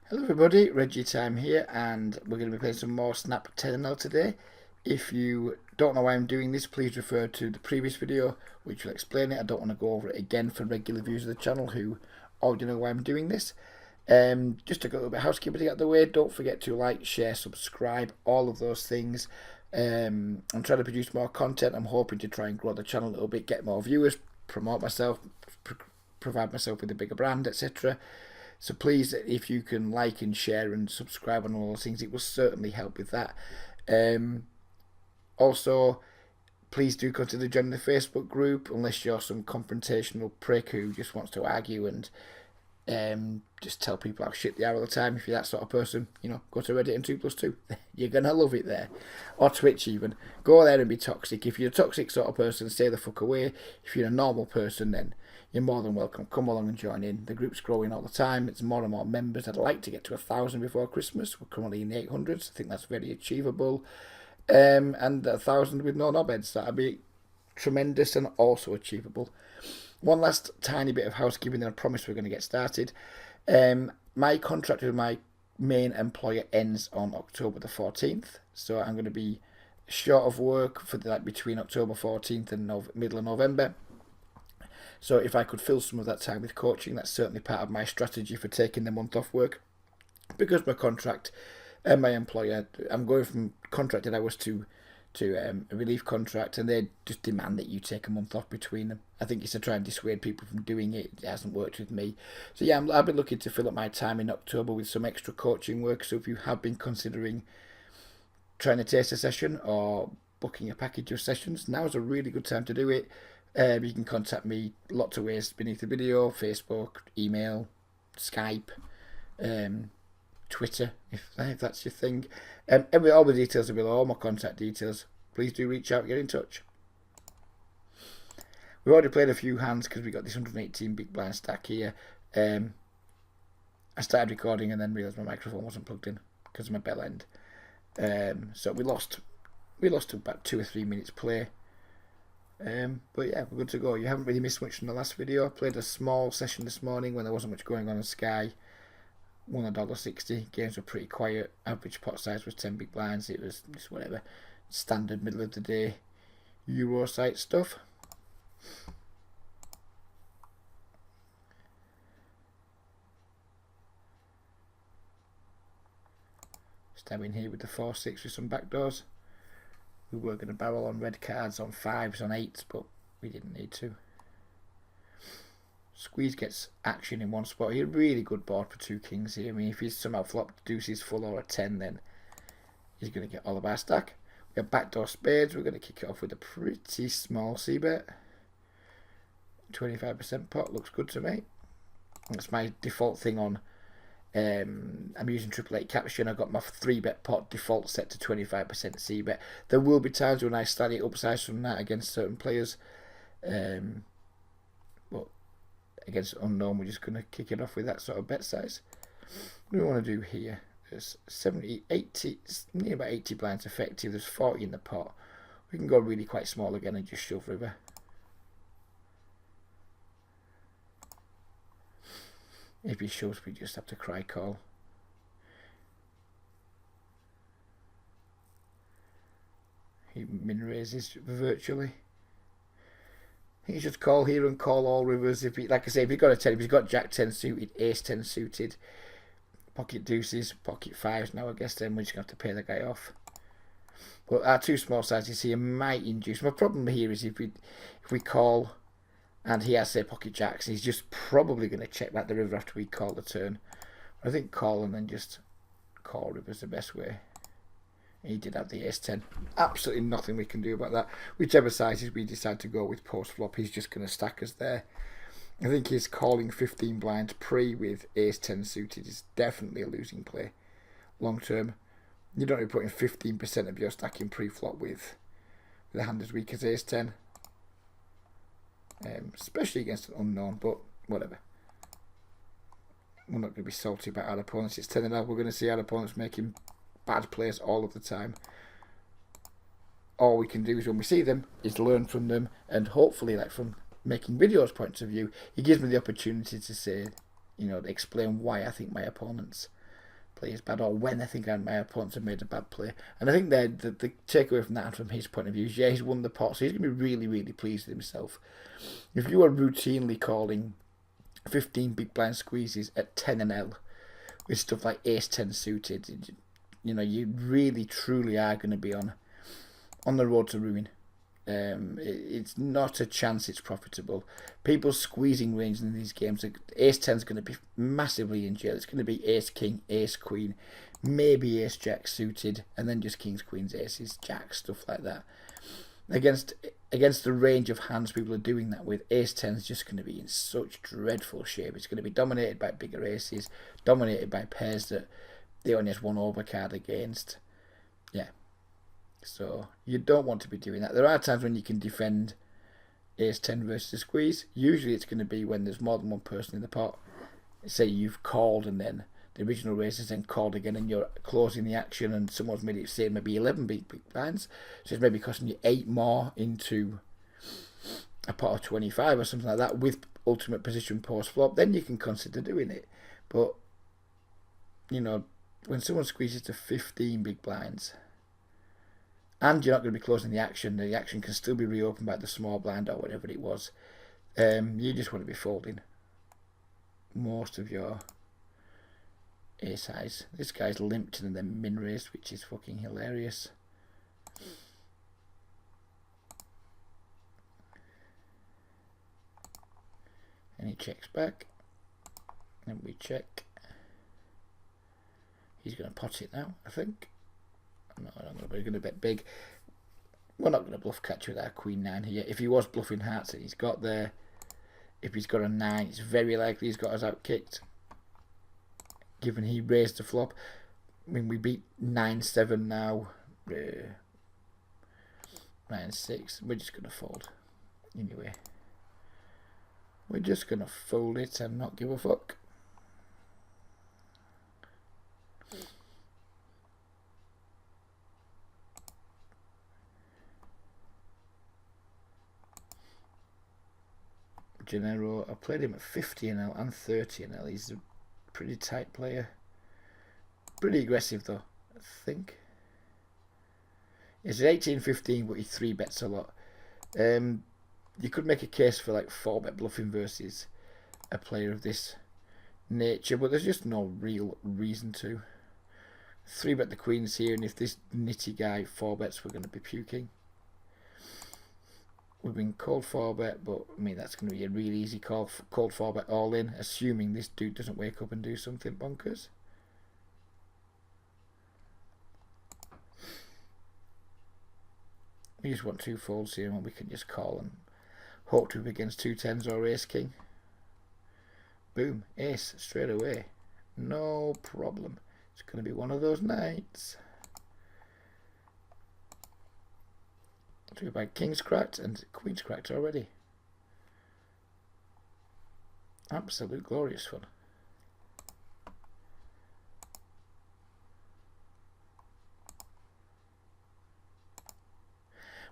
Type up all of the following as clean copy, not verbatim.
Hello everybody, Reggie Time here, and we're going to be playing some more Snap 10 today. If you don't know why I'm doing this, please refer to the previous video, which will explain it. I don't want to go over it again for regular viewers of the channel who already know why I'm doing this. Just to go a little bit of housekeeping out of the way, don't forget to like, share, subscribe, all of those things. I'm trying to produce more content. I'm hoping to try and grow the channel a little bit, get more viewers, promote myself, provide myself with a bigger brand, etc. So please, if you can like and share and subscribe on all those things, it will certainly help with that. Also, please do consider joining the Facebook group, unless you're some confrontational prick who just wants to argue and just tell people how shit they are all the time. If you're that sort of person, go to Reddit and 2+2. You're going to love it there. Or Twitch even. Go there and be toxic. If you're a toxic sort of person, stay the fuck away. If you're a normal person, then you're more than welcome. Come along and join in. The group's growing all the time. It's more and more members. I'd like to get to 1,000 before Christmas. We're currently in the 800s. I think that's very achievable. And 1,000 with no knobheads. That'd be tremendous and also achievable. One last tiny bit of housekeeping, then I promise we're going to get started. My contract with my main employer ends on October the 14th, so I'm going to be short of work for between October 14th and middle of November. So if I could fill some of that time with coaching, that's certainly part of my strategy for taking the month off work. Because my contract and my employer, I'm going from contracted hours to a relief contract, and they just demand that you take a month off between them. I think it's to try and dissuade people from doing it. It hasn't worked with me. So yeah, I've been looking to fill up my time in October with some extra coaching work. So if you have been considering trying to taste a session or booking a package of sessions, now is a really good time to do it. You can contact me lots of ways beneath the video: Facebook, email, Skype, Twitter, if that's your thing. All the details are below, all my contact details. Please do reach out and get in touch. We've already played a few hands because we got this 118 big blind stack here. I started recording and then realised my microphone wasn't plugged in because of my bell end. So we lost about 2 or 3 minutes play. But yeah, we're good to go. You haven't really missed much from the last video. I played a small session this morning when there wasn't much going on Sky. Won $1.60. Games were pretty quiet. Average pot size was 10 big blinds. It was just whatever. Standard middle of the day Euro site stuff. Stabbing here with the 4-6 with some backdoors. We were going to barrel on red cards, on 5s, on 8s, but we didn't need to. Squeeze gets action in one spot here. Really good board for 2 kings here. I mean, if he's somehow flopped deuces full or a 10, then he's going to get all of our stack. We have backdoor spades. We're going to kick it off with a pretty small c-bet. 25% pot looks good to me. That's my default thing on. I'm using 888 caption. I've got my 3-bet pot default set to 25% c-bet. There will be times when I slightly upsize from that against certain players. But against unknown, we're just going to kick it off with that sort of bet size. What do we want to do here? There's 70, 80, near about 80 blinds effective. There's 40 in the pot. We can go really quite small again and just shove river. If he shows, we just have to cry call. He min raises virtually. He should call here and call all rivers. If he, like I say, if he's got a 10, if he's got Jack 10 suited, Ace 10 suited, pocket deuces, pocket 5s now, I guess then we're just going to have to pay the guy off. But our 2 small sizes here might induce. My problem here is if we call and he has, say, pocket jacks, he's just probably going to check back the river after we call the turn. I think call and then just call river is the best way. He did have the ace 10. Absolutely nothing we can do about that. Whichever sizes we decide to go with post flop, he's just going to stack us there. I think his calling 15 blinds pre with ace 10 suited is definitely a losing play long term. You don't be putting 15% of your stacking pre flop with a hand as weak as ace 10. Especially against an unknown, but whatever. We're not going to be salty about our opponents. It's 10 and 0. We're going to see our opponents making bad plays all of the time. All we can do is when we see them is learn from them, and hopefully, like from making videos points of view, it gives me the opportunity to say, explain why I think my opponents play is bad, or when I think my opponents have made a bad play. And I think the takeaway from that, from his point of view, is he's won the pot, so he's going to be really, really pleased with himself. If you are routinely calling 15 big blind squeezes at 10 and L with stuff like ace-10 suited, you really, truly are going to be on the road to ruin. It's not a chance it's profitable. People's squeezing range in these games, ace-10 is going to be massively in jail. It's going to be ace-king, ace-queen, maybe ace-jack suited, and then just kings, queens, aces, jacks, stuff like that. Against the range of hands people are doing that with, ace-10 is just going to be in such dreadful shape. It's going to be dominated by bigger aces, dominated by pairs that they only has one overcard against. Yeah. So you don't want to be doing that. There are times when you can defend ace-10 versus a squeeze. Usually it's going to be when there's more than one person in the pot. Say you've called and then the original race is then called again and you're closing the action and someone's made it say maybe 11 big blinds. So it's maybe costing you 8 more into a pot of 25 or something like that with ultimate position post flop. Then you can consider doing it. But, when someone squeezes to 15 big blinds, and you're not going to be closing the action can still be reopened by the small blind or whatever it was. You just want to be folding most of your ace highs. This guy's limped and then min raised, which is fucking hilarious. And he checks back. And we check. He's going to pot it now, I think. No, we're going to bet big. We're not going to bluff catch with our queen 9 here. If he was bluffing hearts and he's got there, if he's got a 9, it's very likely he's got us out kicked. Given he raised the flop. I mean, we beat 9-7 now. 9-6. We're just going to fold. Anyway. We're just going to fold it and not give a fuck. Gennaro, I played him at 50 NL and 30 NL. He's a pretty tight player. Pretty aggressive though, I think. He's at 18-15, but he 3-bets a lot. You could make a case for like 4-bet bluffing versus a player of this nature, but there's just no real reason to. 3-bet the queens here, and if this nitty guy 4-bets, we're going to be puking. We've been called 4-bet, but I mean that's going to be a really easy call. Called 4-bet all in, assuming this dude doesn't wake up and do something bonkers. We just want 2 folds here, and we can just call and hope to be against 2 10s or ace king. Boom, ace straight away, no problem. It's going to be one of those nights. By king's cracked and queen's cracked already. Absolute glorious fun.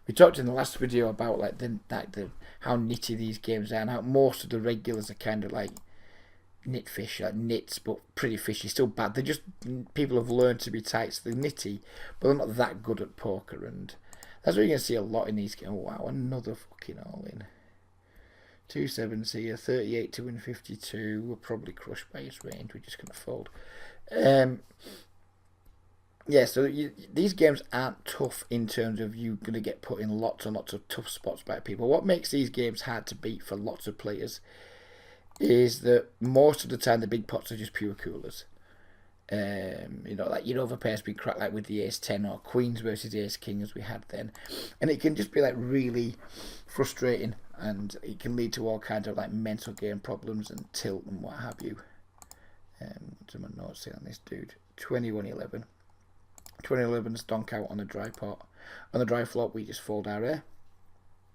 We talked in the last video about how nitty these games are and how most of the regulars are kind of like nitfish, like nits, but pretty fishy, still bad. They're just, people have learned to be tight, so they're nitty, but they're not that good at poker, and that's what you're going to see a lot in these games. Oh, wow, another fucking all-in. 2 7s here, 38 to win 52. We're probably crushed by his range. We're just going to fold. Yeah, so these games aren't tough in terms of you going to get put in lots and lots of tough spots by people. What makes these games hard to beat for lots of players is that most of the time the big pots are just pure coolers. Like your overpair's been cracked like with the ace-10 or queens versus ace-king as we had then, and it can just be like really frustrating, and it can lead to all kinds of like mental game problems and tilt and what have you. Some notes here on this dude. 21-11. 2011's donk out on the dry pot. On the dry flop we just fold our air.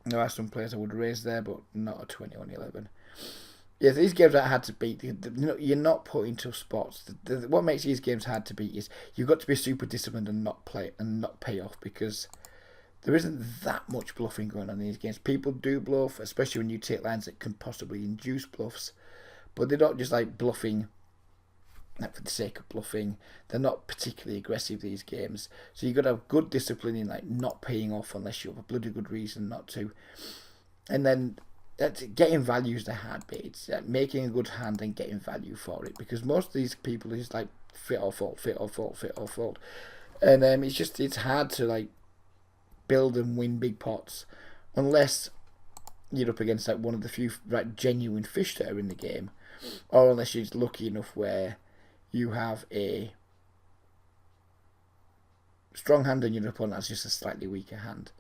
There are some players I would raise there, but not a 21-11. Yeah, these games are hard to beat. You're not put in tough spots. What makes these games hard to beat is you've got to be super disciplined and not pay off, because there isn't that much bluffing going on in these games. People do bluff, especially when you take lines that can possibly induce bluffs, but they're not just like bluffing like for the sake of bluffing. They're not particularly aggressive, these games. So you've got to have good discipline in like not paying off unless you have a bloody good reason not to. And then getting value is the hard bit. It's making a good hand and getting value for it, because most of these people is like fit or fault, fit or fault, fit or fault. And it's hard to like build and win big pots unless you're up against like one of the few like genuine fish that are in the game, or unless you're lucky enough where you have a strong hand and your opponent has just a slightly weaker hand.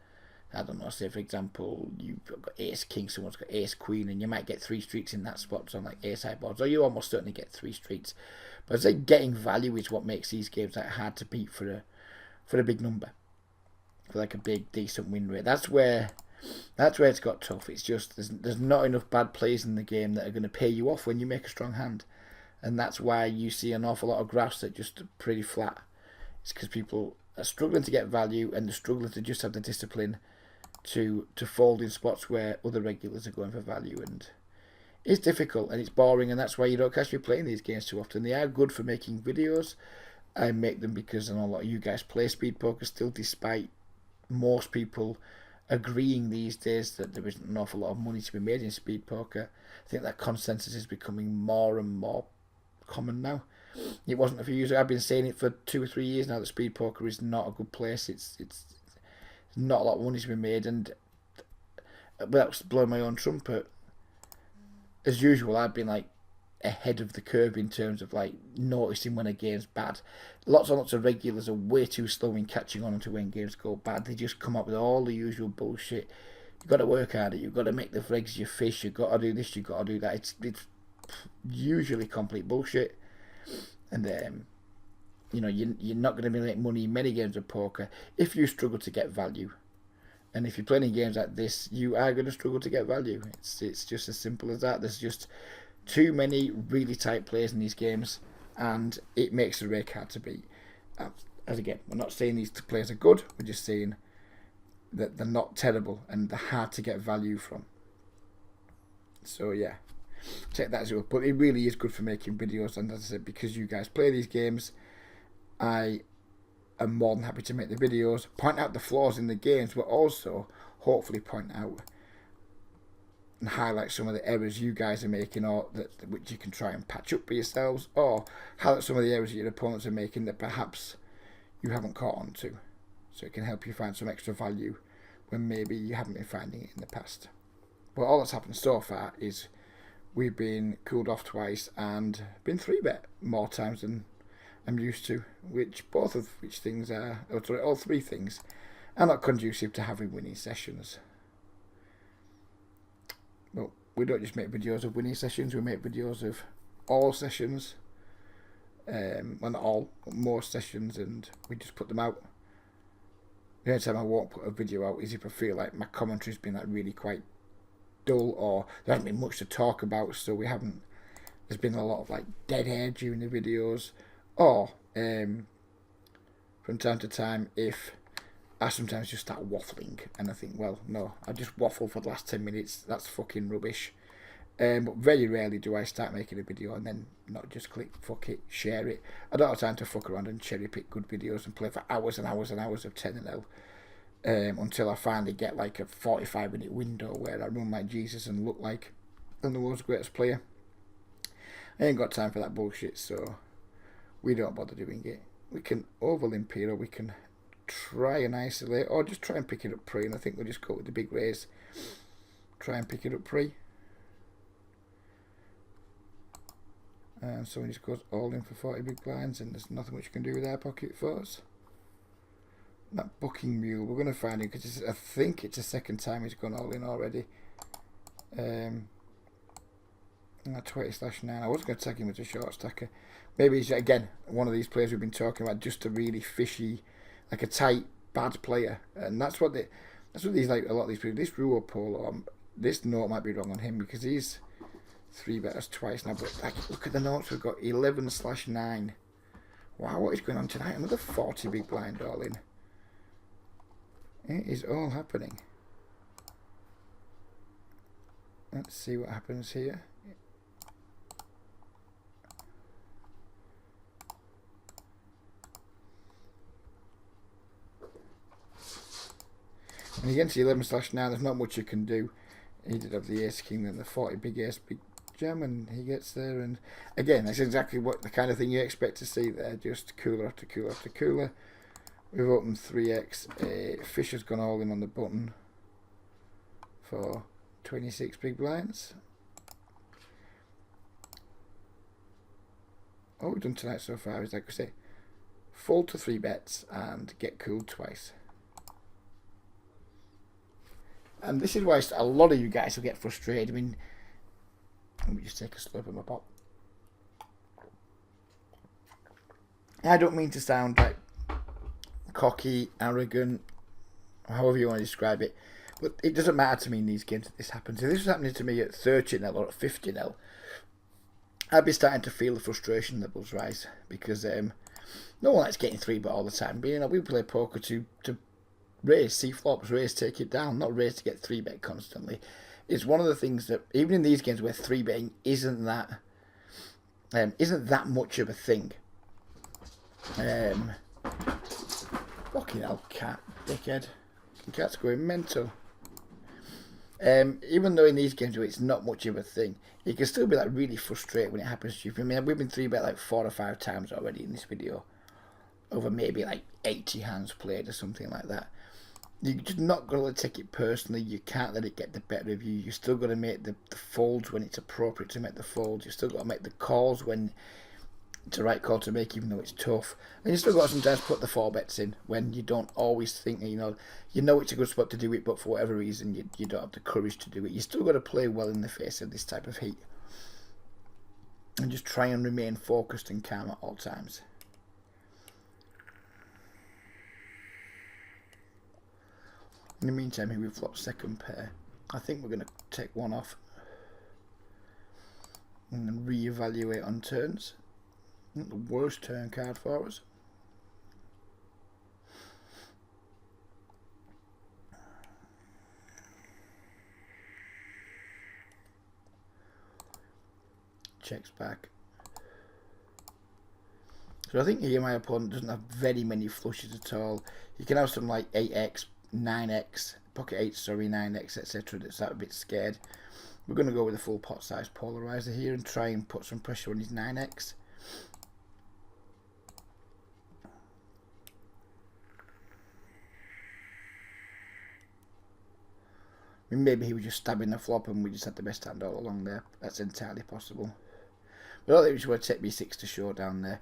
I don't know, say for example, you've got ace king, someone's got ace queen, and you might get 3 streets in that spot on like ace high boards, or you almost certainly get 3 streets. But I'd say getting value is what makes these games like hard to beat for a big number, for like a big decent win rate. That's where it's got tough. It's just there's not enough bad players in the game that are going to pay you off when you make a strong hand, and that's why you see an awful lot of graphs that just are pretty flat. It's because people are struggling to get value, and they're struggling to just have the discipline to fold in spots where other regulars are going for value. And it's difficult and it's boring, and that's why you don't catch me playing these games too often. They are good for making videos. I make them because I know a lot of you guys play speed poker still, despite most people agreeing these days that there isn't an awful lot of money to be made in speed poker. I think that consensus is becoming more and more common now. It wasn't a few years ago. I've been saying it for 2 or 3 years now that speed poker is not a good place. It's not a lot of money to be made, and without blowing my own trumpet, as usual, I've been like ahead of the curve in terms of like noticing when a game's bad. Lots and lots of regulars are way too slow in catching on to when games go bad. They just come up with all the usual bullshit. You've got to work harder. You've got to make the regs your fish. You've got to do this. You've got to do that. It's usually complete bullshit, and you're not going to make money in many games of poker if you struggle to get value. And if you're playing games like this, you are going to struggle to get value. It's just as simple as that. There's just too many really tight players in these games, and it makes the rake hard to beat. As again, we're not saying these players are good. We're just saying that they're not terrible and they're hard to get value from. So yeah, check that as well. But it really is good for making videos, and as I said, because you guys play these games, I am more than happy to make the videos, point out the flaws in the games, but also hopefully point out and highlight some of the errors you guys are making, or which you can try and patch up for yourselves, or highlight some of the errors that your opponents are making that perhaps you haven't caught on to, so it can help you find some extra value when maybe you haven't been finding it in the past. But all that's happened so far is we've been cooled off twice and been 3-bet more times than I'm used to, all 3 things are not conducive to having winning sessions. But we don't just make videos of winning sessions, we make videos of all sessions. Well, not all, but most sessions, and we just put them out. The only time I won't put a video out is if I feel like my commentary's been like really quite dull, or there hasn't been much to talk about, so there's been a lot of like dead air during the videos. Or from time to time, if I sometimes just start waffling and I think, well, no, I just waffle for the last 10 minutes, that's fucking rubbish. But very rarely do I start making a video and then not just click fuck it, share it. I don't have time to fuck around and cherry pick good videos and play for hours and hours and hours of 10 and L until I finally get like a 45-minute window where I run like Jesus and look like I'm the world's greatest player. I ain't got time for that bullshit, so we don't bother doing it. We can overlimp here, or we can try and isolate, or just try and pick it up pre, and I think we'll just go with the big raise. Try and pick it up pre. And someone just goes all in for 40 big blinds, and there's nothing much you can do with our pocket fours. That booking mule, we're going to find him, because I think it's the second time he's gone all in already. 20/9. I was going to tag him as a short stacker. Maybe he's again one of these players we've been talking about, just a really fishy, like a tight, bad player, and that's what these like a lot of these people. This Ruo Polo, this note might be wrong on him because he's 3-betters twice now. But like, look at the notes we've got: 11/9. Wow, what is going on tonight? Another 40 big blind all in. It is all happening. Let's see what happens here. And against the 11/9, there's not much you can do. He did have the ace king, then the 40 big ace big gem, and he gets there. And again, that's exactly what the kind of thing you expect to see there. Just cooler after cooler after cooler. We've opened 3x. Fisher's gone all in on the button for 26 big blinds. All we've done tonight so far is, like I say, fold to 3 bets and get cooled twice. And this is why a lot of you guys will get frustrated. I mean, let me just take a slurp of my pop. I don't mean to sound like cocky, arrogant, however you want to describe it, but it doesn't matter to me in these games that this happens. If this was happening to me at 30-0 or at 50-0, I'd be starting to feel the frustration levels rise, because no one likes getting 3-bet all the time. But, you know, we play poker to raise, see flops, raise, take it down, not raise to get 3-bet constantly. It's one of the things that, even in these games where 3-betting isn't that much of a thing. Fucking hell, cat, dickhead. Cat's going mental. Even though in these games where it's not much of a thing, you can still be like really frustrated when it happens to you. I mean, we've been 3-bet like 4 or 5 times already in this video, over maybe like 80 hands played or something like that. You're just not going to take it personally. You can't let it get the better of you. You're still going to make the folds when it's appropriate to make the folds. You've still got to make the calls when it's the right call to make, even though it's tough. And you still got to sometimes put the 4-bets in when you don't always think, you know it's a good spot to do it, but for whatever reason you don't have the courage to do it. You still got to play well in the face of this type of heat, and just try and remain focused and calm at all times. In the meantime, here we've flopped second pair. I think we're going to take one off and then re-evaluate on turns. Not the worst turn card for us. Checks back. So I think here my opponent doesn't have very many flushes at all. You can have something like 8x, 9x, pocket 8, sorry, 9x, etc. that's a bit scared. We're going to go with a full pot size polarizer here and try and put some pressure on his 9x. I mean, maybe he was just stabbing the flop and we just had the best hand all along there. That's entirely possible. But I don't think we should want to take B6 to show down there.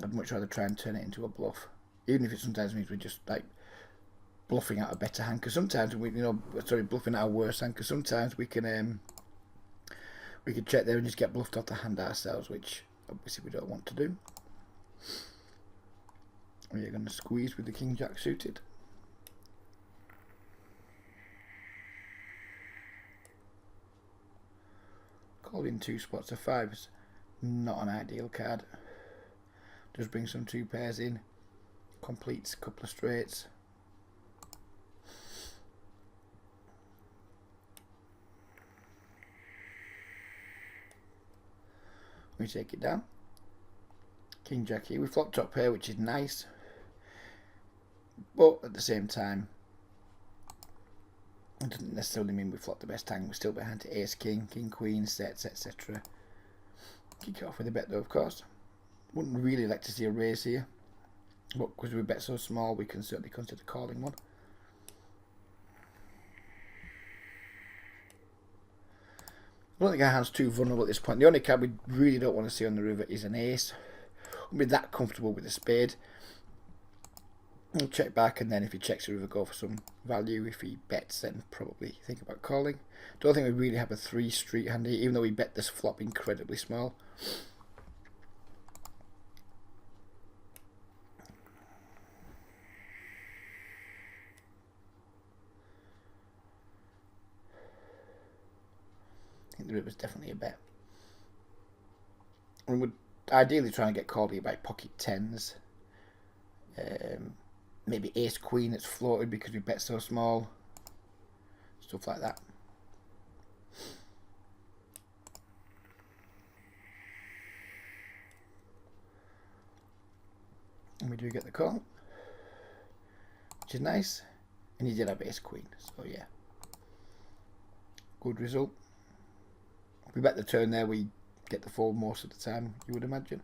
I'd much rather try and turn it into a bluff, even if it sometimes means we're just like bluffing out a better hand. Because sometimes bluffing out a worse hand. Because sometimes we can check there and just get bluffed off the hand ourselves, which obviously we don't want to do. We're going to squeeze with the King Jack suited. Called in 2 spots of 5s. Not an ideal card. Just bring some 2 pairs in. Completes a couple of straights. We take it down. King Jack here. We flop top pair, which is nice. But at the same time, it doesn't necessarily mean we flop the best hand. We're still behind to Ace King, King Queen, sets, etc. Kick it off with a bet though, of course. Wouldn't really like to see a raise here, but because we bet so small, we can certainly consider calling one. I don't think our hand's too vulnerable at this point. The only card we really don't want to see on the river is an ace. We'll be that comfortable with a spade. We'll check back, and then if he checks the river, go for some value. If he bets, then probably think about calling. Don't think we really have a 3 street hand here, even though we bet this flop incredibly small. I think the river's definitely a bet. We would ideally try and get called here by pocket 10s. Maybe ace queen that's floated because we bet so small. Stuff like that. And we do get the call, which is nice. And he did have ace queen, so yeah. Good result. We bet the turn there, we get the fold most of the time, you would imagine.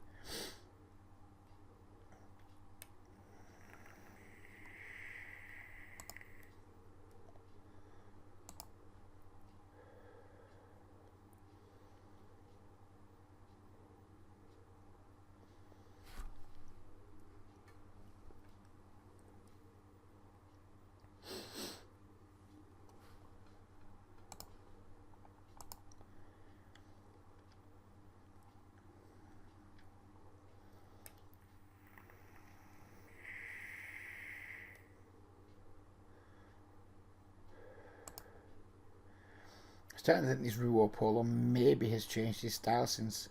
Starting to think this Ruo Polo maybe has changed his style since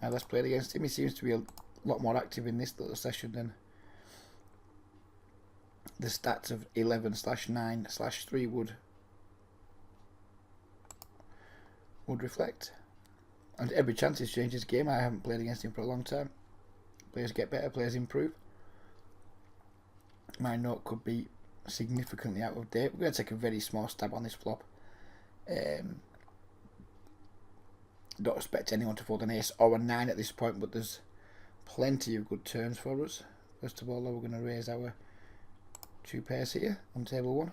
I last played against him. He seems to be a lot more active in this little session than the stats of 11/9/3 would reflect. And every chance he's changed his game. I haven't played against him for a long time. Players get better, players improve. My note could be significantly out of date. We're going to take a very small stab on this flop. Don't expect anyone to fold an ace or a 9 at this point, but there's plenty of good turns for us. First of all, we're going to raise our 2 pairs here on table 1.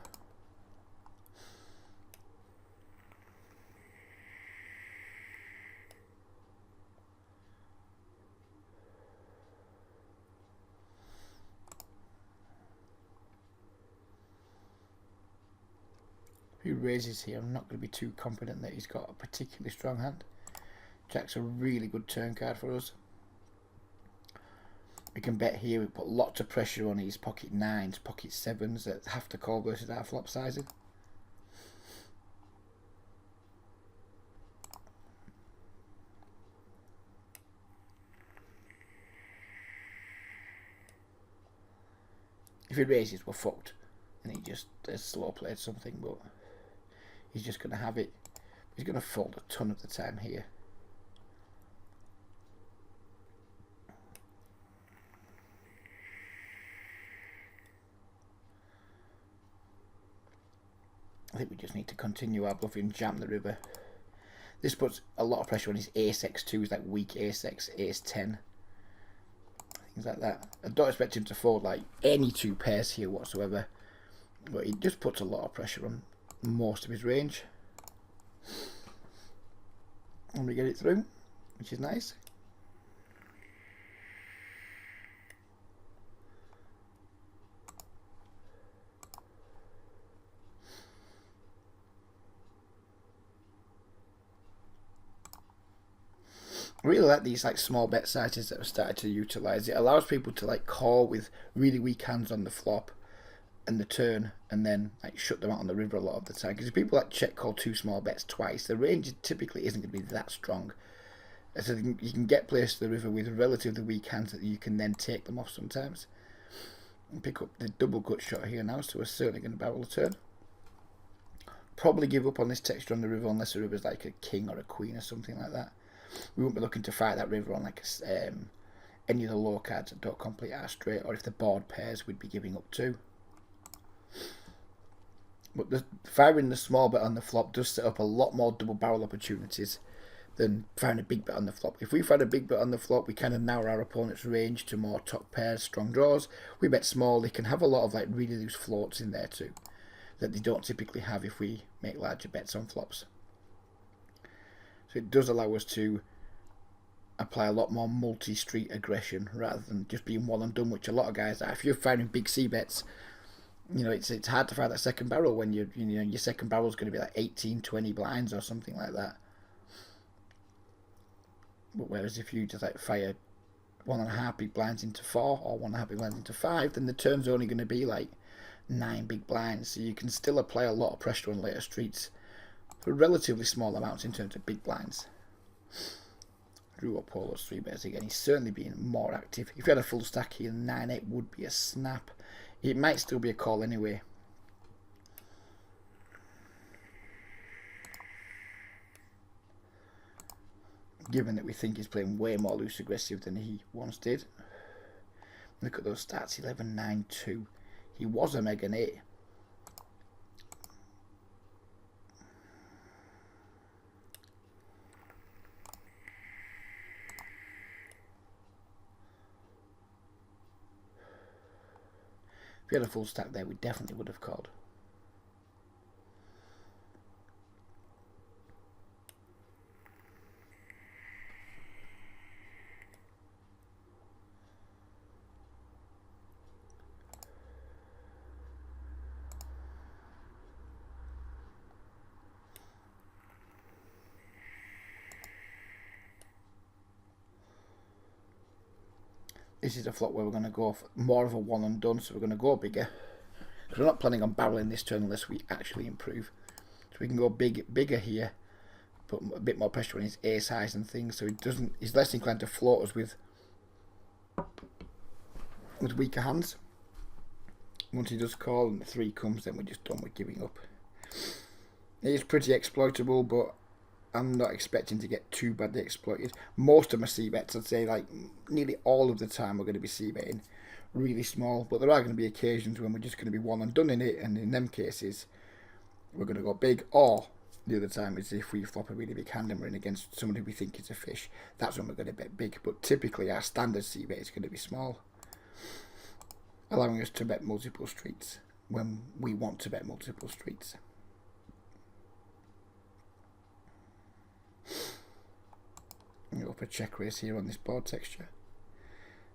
If he raises here, I'm not going to be too confident that he's got a particularly strong hand. Jack's a really good turn card for us. We can bet here, we put lots of pressure on his pocket 9s, pocket 7s that have to call versus our flop sizing. If he raises, we're fucked. And he just slow played something, but he's just going to have it. He's going to fold a ton of the time here. I think we just need to continue our bluffing, jam the river. This puts a lot of pressure on his ace x2s, like weak ace x, ace 10. Things like that. I don't expect him to fold like any 2 pairs here whatsoever. But he just puts a lot of pressure on most of his range. And we get it through, which is nice. I really like these like small bet sizes that have started to utilise. It allows people to like call with really weak hands on the flop and the turn, and then like shut them out on the river a lot of the time. Because if people like check call 2 small bets twice, the range typically isn't going to be that strong. So you can get players to the river with relatively weak hands that you can then take them off sometimes. And pick up the double gut shot here now, so we're certainly going to barrel a turn. Probably give up on this texture on the river unless the river's like a king or a queen or something like that. We won't be looking to fight that river on like any of the low cards that don't complete our straight, or if the board pairs we'd be giving up 2. But firing the small bet on the flop does set up a lot more double barrel opportunities than firing a big bet on the flop. If we fire a big bet on the flop, we kind of narrow our opponent's range to more top pairs, strong draws. We bet small, they can have a lot of like really loose floats in there too, that they don't typically have if we make larger bets on flops. So it does allow us to apply a lot more multi-street aggression rather than just being one and done, which a lot of guys are. If you're firing big C bets, you know, it's hard to fire that second barrel when you know your second barrel is going to be like 18, 20 blinds or something like that. But whereas if you just like fire 1.5 big blinds into 4 or 1.5 big blinds into 5, then the turn's only going to be like 9 big blinds. So you can still apply a lot of pressure on later streets for relatively small amounts in terms of big blinds. Drew up Polo's 3 bets again. He's certainly being more active. If you had a full stack here, 9-8 would be a snap. It might still be a call anyway. Given that we think he's playing way more loose aggressive than he once did. Look at those stats, 11-9-2. He was a mega 8. If we had a full stack there, we definitely would have called. This is a flop where we're going to go for more of a one and done, so we're going to go bigger. Because we're not planning on barreling this turn unless we actually improve. So we can go bigger here, put a bit more pressure on his ace highs and things, so he's less inclined to float us with weaker hands. Once he does call and the 3 comes, then we're just done with giving up. It is pretty exploitable, but I'm not expecting to get too badly exploited. Most of my c-bets, I'd say like nearly all of the time, we're going to be c-betting really small, but there are going to be occasions when we're just going to be one and done in it, and in them cases we're going to go big. Or the other time is if we flop a really big hand and we're in against somebody we think is a fish, that's when we're going to bet big. But typically our standard c-bet is going to be small, allowing us to bet multiple streets when we want to bet multiple streets. I'm going to up a check raise here on this board texture.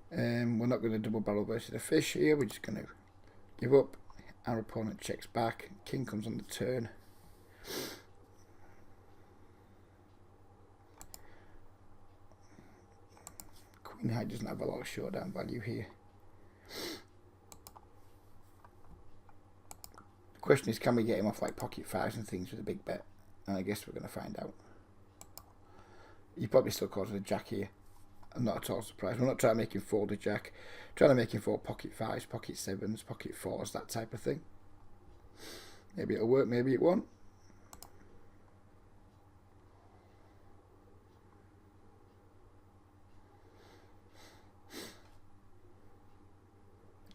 We're not going to double barrel versus a fish here. We're just going to give up. Our opponent checks back. King comes on the turn. Queen high doesn't have a lot of showdown value here. The question is, can we get him off like pocket fives and things with a big bet? And I guess we're going to find out. He probably still calls it a jack here. I'm not at all surprised. We're not trying to make him fold a jack. Trying to make him fold pocket fives, pocket sevens, pocket fours, that type of thing. Maybe it'll work, maybe it won't.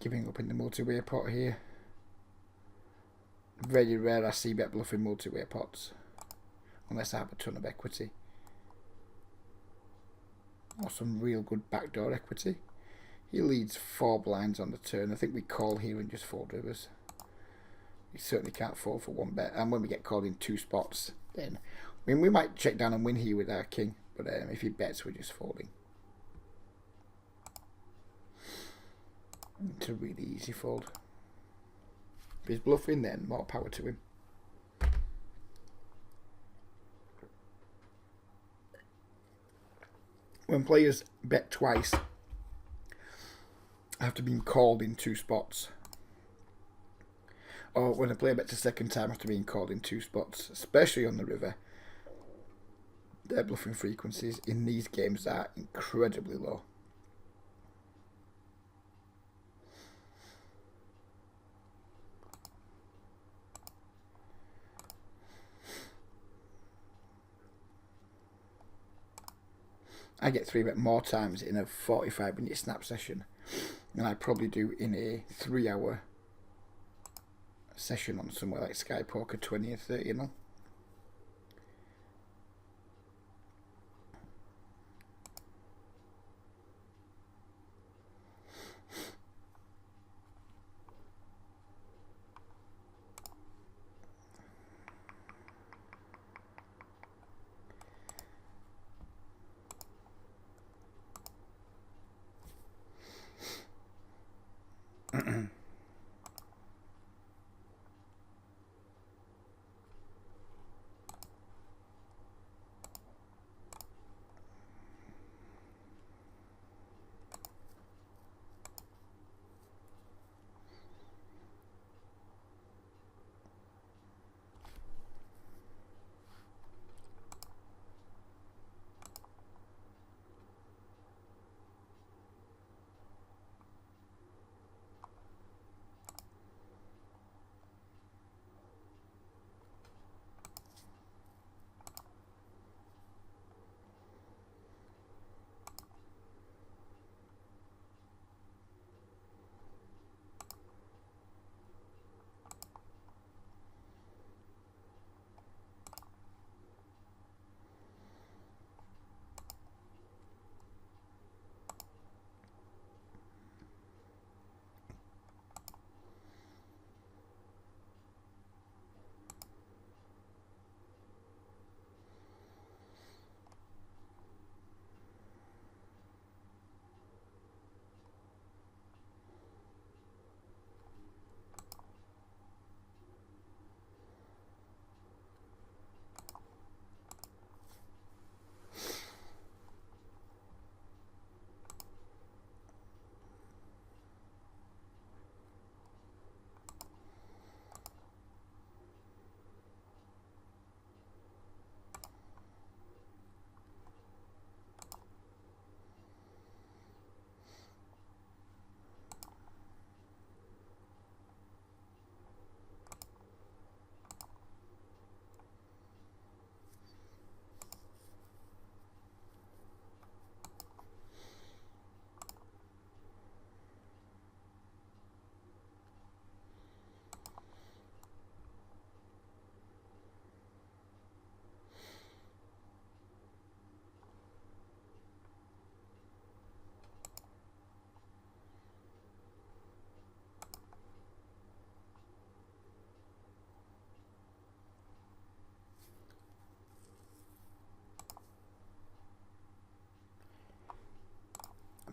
Giving up in the multi-way pot here. Very rare I see bet bluffing multi-way pots. Unless I have a ton of equity. Or some real good backdoor equity. He leads 4 blinds on the turn. I think we call here and just fold rivers. We certainly can't fold for 1 bet. And when we get called in 2 spots, then I mean, we might check down and win here with our king. But if he bets, we're just folding. It's a really easy fold. If he's bluffing, then more power to him. When players bet twice after being called in 2 spots, or when a player bets a second time after being called in 2 spots, especially on the river, their bluffing frequencies in these games are incredibly low. I get 3-bet more times in a 45-minute snap session than I probably do in a 3-hour session on somewhere like Sky Poker 20 or 30, you know.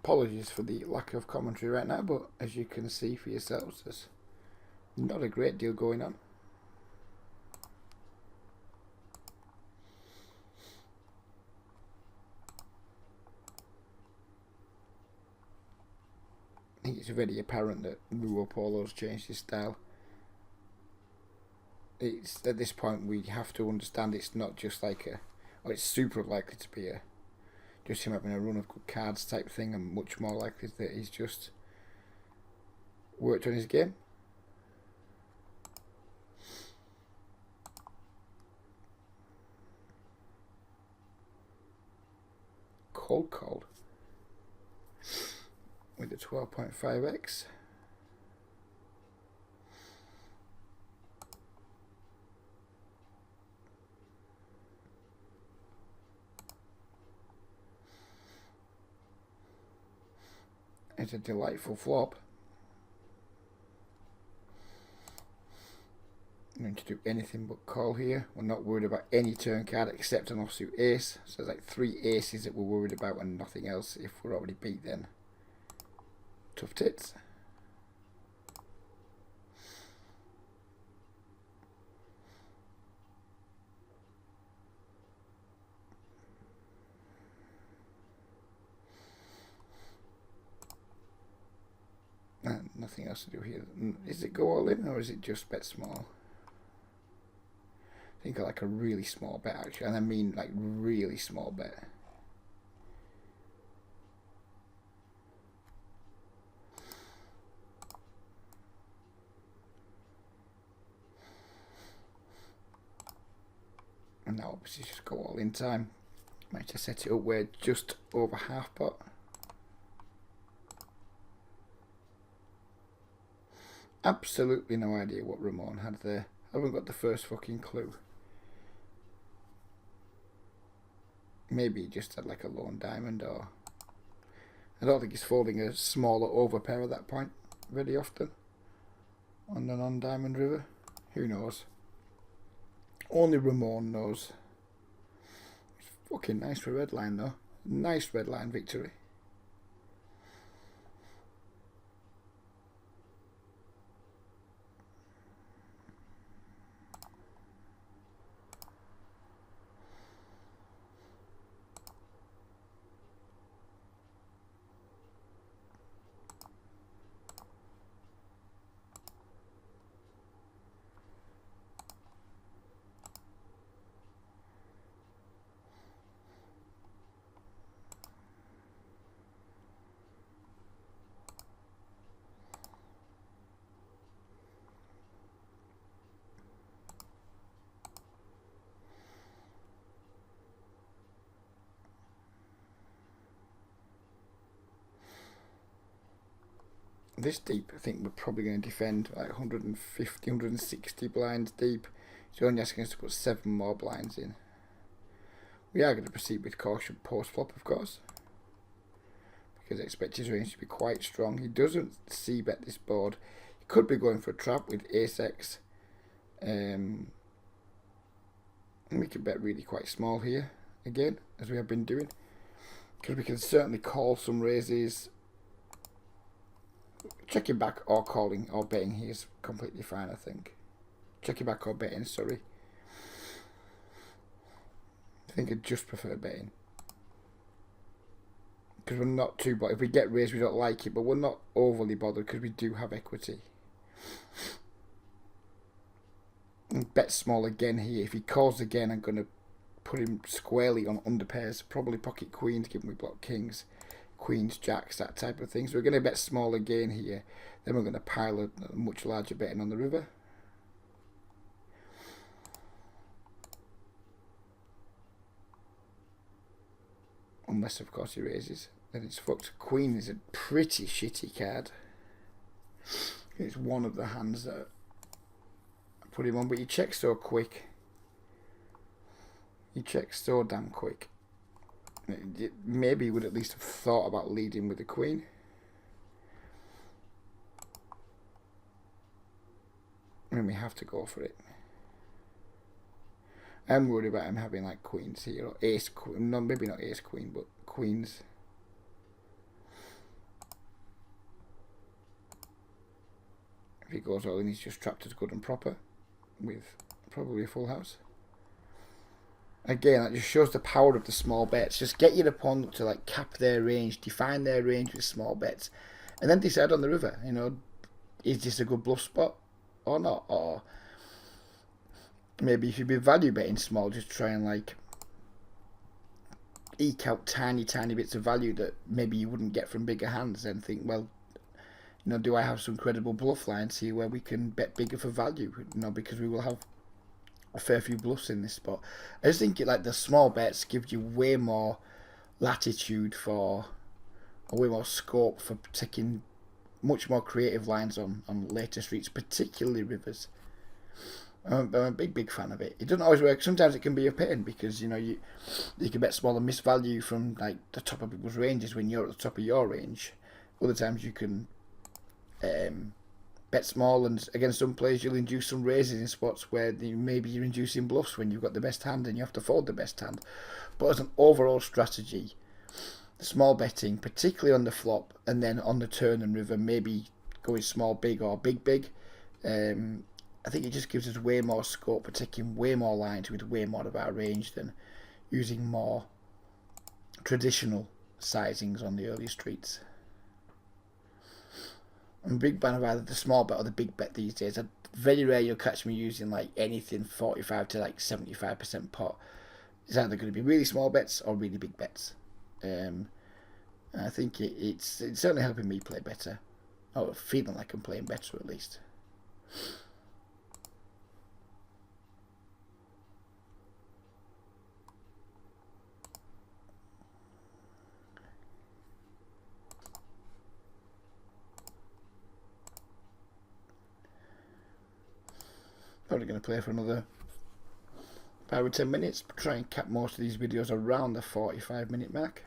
apologies for the lack of commentary right now, but as you can see for yourselves, there's not a great deal going on. I think it's very apparent that Ruo Polo's changed his style. It's at this point we have to understand it's not just like a, or it's super likely to be a just him having a run of good cards type thing, and much more likely that he's just worked on his game. Cold with the 12.5x. It's a delightful flop. I'm going to do anything but call here. We're not worried about any turn card except an offsuit ace. So there's like 3 aces that we're worried about and nothing else. If we're already beat, then tough tits. Nothing else to do here. Is it go all in or is it just bet small? I think I like a really small bet actually, and I mean like really small bet. And now obviously just go all in time. Might just set it up where just over half pot. Absolutely no idea what Ramon had there. I haven't got the first fucking clue. Maybe he just had like a lone diamond, or I don't think he's folding a smaller overpair at that point very often on a non-diamond river. Who knows? Only Ramon knows. It's fucking nice for red line though. Nice red line victory. This deep, I think we're probably going to defend like 150, 160 blinds deep. So only asking us to put 7 more blinds in. We are going to proceed with caution post flop, of course, because I expect his range to be quite strong. He doesn't c-bet this board. He could be going for a trap with ace-x. And we can bet really quite small here, again, as we have been doing. Because we can certainly call some raises. Checking back or calling or betting here is completely fine, I think. Checking back or betting, sorry. I think I'd just prefer betting. Because we're not too bothered. If we get raised, we don't like it, but we're not overly bothered because we do have equity. And bet small again here. If he calls again, I'm going to put him squarely on underpairs. Probably pocket queens, given we block kings. Queens, jacks, that type of thing. So we're going to bet small again here. Then we're going to pile a much larger betting on the river. Unless, of course, he raises. Then it's fucked. Queen is a pretty shitty card. It's one of the hands that I put him on. But he checks so quick. He checks so damn quick. Maybe he would at least have thought about leading with the queen. I mean, we have to go for it. I'm worried about him having like queens here, or ace queen. No, maybe not ace queen, but queens. If he goes all in, he's just trapped as good and proper with probably a full house. Again, that just shows the power of the small bets. Just get your opponent to like cap their range, define their range with small bets, and then decide on the river. You know, is this a good bluff spot or not? Or maybe if you've been value betting small, just try and like eke out tiny bits of value that maybe you wouldn't get from bigger hands. Then think, well, you know, do I have some credible bluff lines here where we can bet bigger for value? You know, because we will have a fair few bluffs in this spot. I just think like the small bets give you way more latitude for, or way more scope for taking much more creative lines on later streets, particularly rivers. I'm a big fan of it. It doesn't always work. Sometimes it can be a pain because you know you can bet small and miss value from like the top of people's ranges when you're at the top of your range. Other times you can bet small, and against some players you'll induce some raises in spots where maybe you're inducing bluffs when you've got the best hand and you have to fold the best hand. But as an overall strategy, small betting, particularly on the flop and then on the turn and river, maybe going small big or big, I think it just gives us way more scope for taking way more lines with way more of our range than using more traditional sizings on the early streets. I'm a big fan of either the small bet or the big bet these days. Very rare you'll catch me using like anything 45 to like 75% pot. It's either going to be really small bets or really big bets. I think it's certainly helping me play better, or feeling like I'm playing better at least. Probably going to play for another 5 or 10 minutes. Try and cap most of these videos around the 45-minute mark.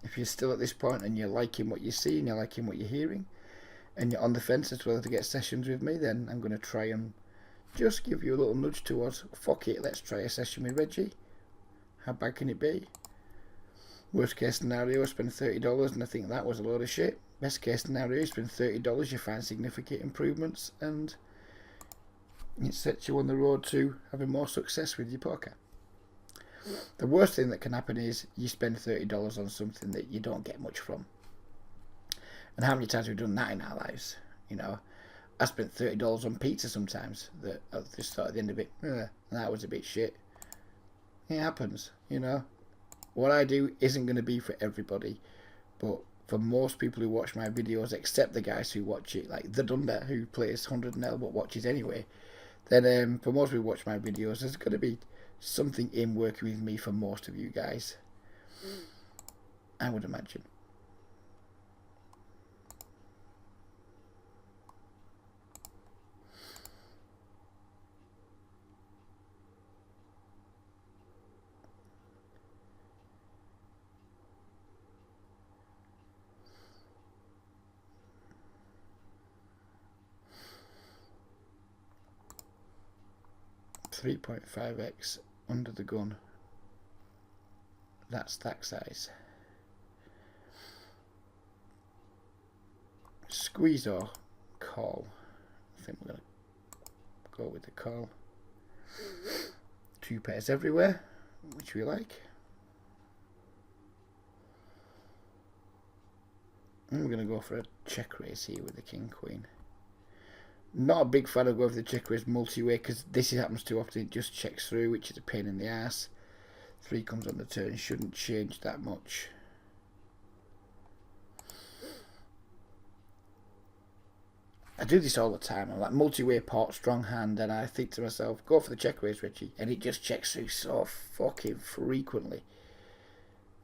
If you're still at this point and you're liking what you're seeing, you're liking what you're hearing, and you're on the fence as to whether to get sessions with me, then I'm going to try and just give you a little nudge towards, fuck it, let's try a session with Reggie. How bad can it be? Worst case scenario, I spend $30 and I think that was a load of shit. Best case scenario, you spend $30, you find significant improvements, and it sets you on the road to having more success with your poker. The worst thing that can happen is you spend $30 on something that you don't get much from. And how many times have we done that in our lives? You know, I spent $30 on pizza sometimes that I just thought at the end of it, that was a bit shit. It happens, you know. What I do isn't going to be for everybody, but for most people who watch my videos, except the guys who watch it, like the Dunder who plays 100L but watches anyway, then for most people who watch my videos, there's going to be something in working with me for most of you guys, I would imagine. .5x under the gun. That's stack size. Squeeze or call? I think we're going to go with the call. 2 pairs everywhere, which we like. And we're going to go for a check raise here with the king queen. Not a big fan of going for the check raise multi-way because this happens too often. It just checks through, which is a pain in the ass. 3 comes on the turn, shouldn't change that much. I do this all the time. I'm like multi-way pot, strong hand, and I think to myself, go for the check raise, Reggie, and it just checks through so fucking frequently.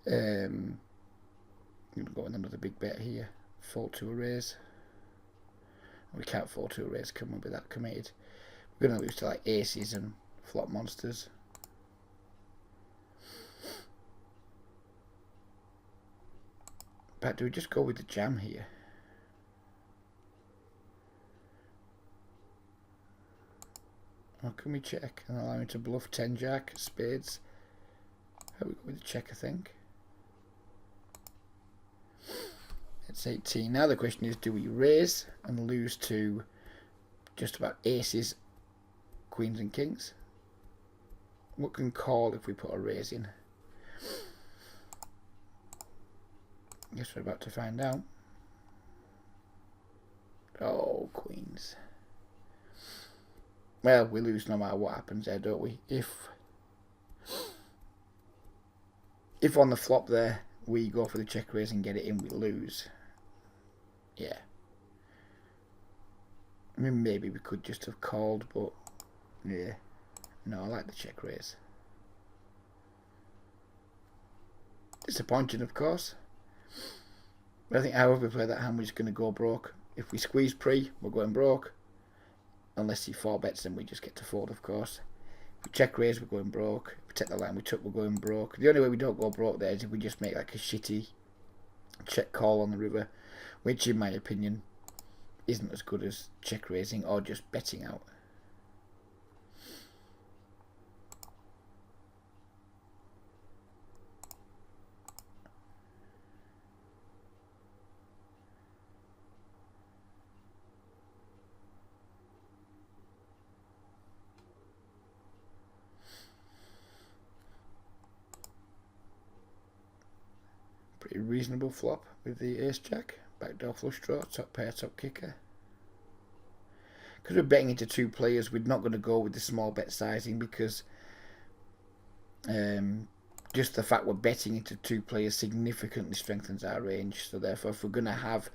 I'm gonna go with another big bet here. Fold to a raise. We can't fold to a raise, can we, be that committed? We're going to lose to like aces and flop monsters. But do we just go with the jam here? Or can we check and allow him to bluff 10 jack, spades? How we go with the check, I think. It's 18. Now the question is, do we raise and lose to just about aces, queens and kings. What can call if we put a raise in? Guess we're about to find out. Oh, queens. Well, we lose no matter what happens there, don't we? If on the flop there we go for the check raise and get it in, we lose. Yeah. I mean, maybe we could just have called, but yeah. No, I like the check raise. Disappointing, of course. But I think however we play that hand, we're just going to go broke. If we squeeze pre, we're going broke. Unless he 4-bets, then we just get to fold, of course. If we check raise, we're going broke. If we take the line we took, we're going broke. The only way we don't go broke there is if we just make like a shitty check call on the river, which in my opinion isn't as good as check raising or just betting out. Pretty reasonable flop with the ace jack, backdoor flush draw, top pair, top kicker. Because we're betting into two players, we're not going to go with the small bet sizing because just the fact we're betting into two players significantly strengthens our range. So therefore, if we're going to have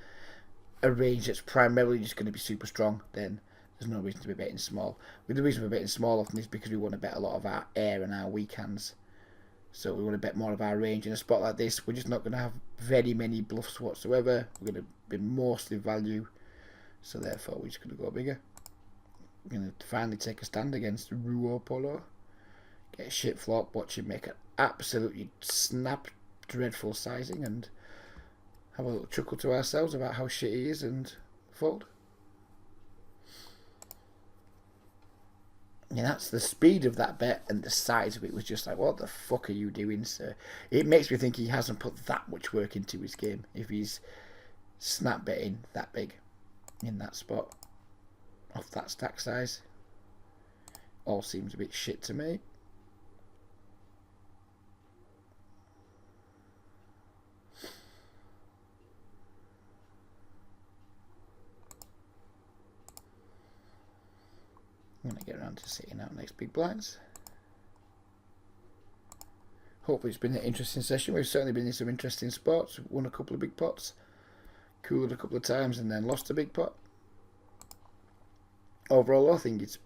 a range that's primarily just going to be super strong, then there's no reason to be betting small. The reason we're betting small often is because we want to bet a lot of our air and our weak hands. So we want to bet more of our range. In a spot like this, we're just not going to have very many bluffs whatsoever. We're going to be mostly value. So therefore, we're just going to go bigger. We're going to finally take a stand against Ruo Polo. Get a shit flop, watch him make an absolutely snap, dreadful sizing, and have a little chuckle to ourselves about how shit he is and fold. And that's the speed of that bet, and the size of it was just like, what the fuck are you doing, sir? It makes me think he hasn't put that much work into his game if he's snap betting that big in that spot off that stack size. All seems a bit shit to me. I'm going to get around to sitting out next big blinds. Hopefully it's been an interesting session. We've certainly been in some interesting spots. Won a couple of big pots. Cooled a couple of times and then lost a big pot. Overall, I think it's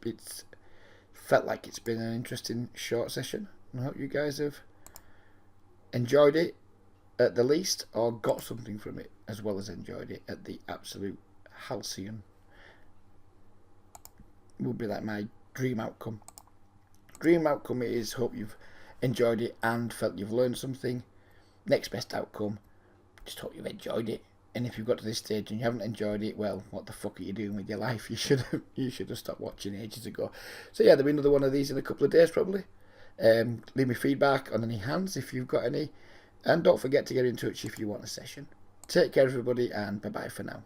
felt like it's been an interesting short session. I hope you guys have enjoyed it at the least, or got something from it as well as enjoyed it at the absolute halcyon. Would be like my dream outcome. Dream outcome is hope you've enjoyed it and felt you've learned something. Next best outcome, just hope you've enjoyed it. And if you've got to this stage and you haven't enjoyed it, well, what the fuck are you doing with your life? You should have stopped watching ages ago. So yeah, there'll be another one of these in a couple of days probably. Leave me feedback on any hands if you've got any, and don't forget to get in touch if you want a session. Take care everybody, and bye bye for now.